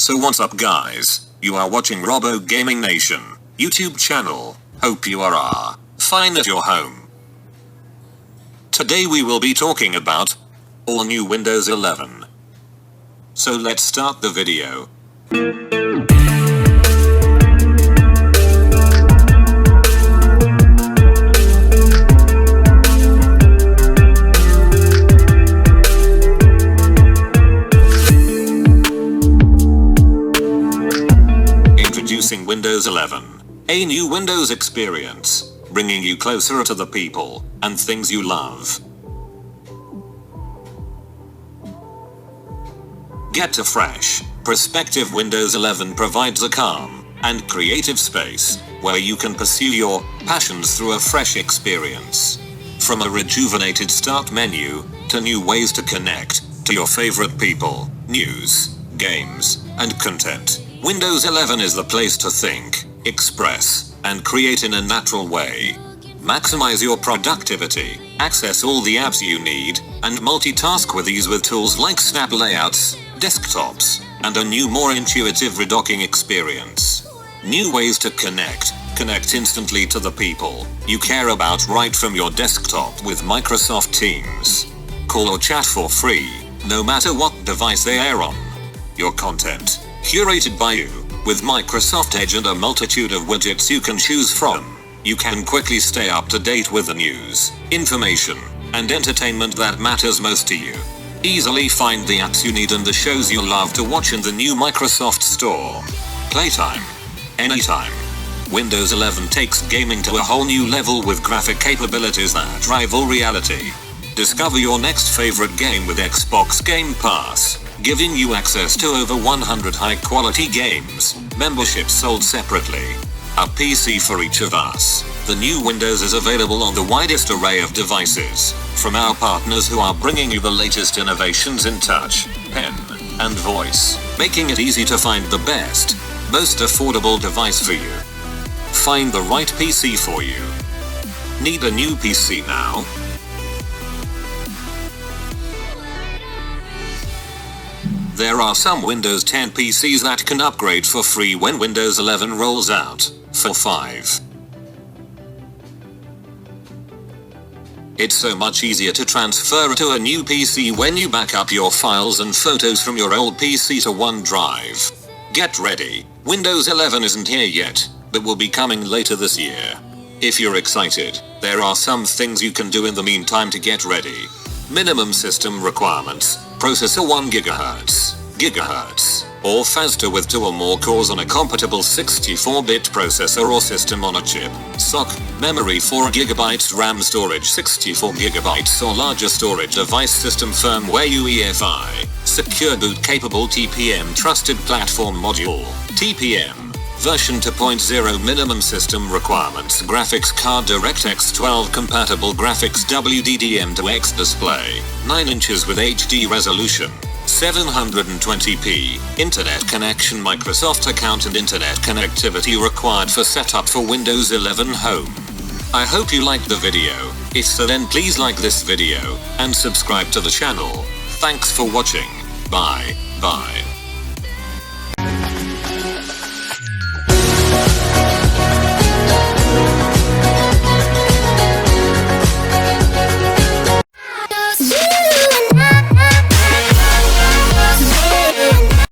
So what's up guys, you are watching Robo Gaming Nation YouTube channel. Hope you are fine at your home. Today we will be talking about all new Windows 11. So let's start the video. Introducing Windows 11, a new Windows experience, bringing you closer to the people and things you love. Get a fresh perspective. Windows 11 provides a calm and creative space where you can pursue your passions through a fresh experience. From a rejuvenated start menu to new ways to connect to your favorite people, news, games, and content, Windows 11 is the place to think, express, and create in a natural way. Maximize your productivity, access all the apps you need, and multitask with ease with tools like Snap Layouts, desktops, and a new, more intuitive redocking experience. New ways to connect instantly to the people you care about right from your desktop with Microsoft Teams. Call or chat for free, no matter what device they are on. Your content curated by you, with Microsoft Edge and a multitude of widgets you can choose from. You can quickly stay up to date with the news, information, and entertainment that matters most to you. Easily find the apps you need and the shows you love to watch in the new Microsoft Store. Playtime. Anytime. Windows 11 takes gaming to a whole new level with graphic capabilities that rival reality. Discover your next favorite game with Xbox Game Pass, giving you access to over 100 high-quality games, memberships sold separately. A PC for each of us. The new Windows is available on the widest array of devices, from our partners who are bringing you the latest innovations in touch, pen, and voice, making it easy to find the best, most affordable device for you. Find the right PC for you. Need a new PC now? There are some Windows 10 PCs that can upgrade for free when Windows 11 rolls out, for 5. It's so much easier to transfer to a new PC when you back up your files and photos from your old PC to OneDrive. Get ready, Windows 11 isn't here yet, but will be coming later this year. If you're excited, there are some things you can do in the meantime to get ready. Minimum system requirements: processor 1 GHz, or faster with 2 or more cores on a compatible 64-bit processor or system on a chip. SoC, memory 4 GB, RAM, storage 64 GB or larger storage, device system firmware UEFI, secure boot capable TPM, trusted platform module, TPM. Version 2.0. Minimum system requirements: graphics card, DirectX 12 compatible graphics, WDDM2X display, 9 inches with HD resolution, 720p, internet connection, Microsoft account and internet connectivity required for setup for Windows 11 Home. I hope you liked the video. If so, then please like this video and subscribe to the channel. Thanks for watching. Bye.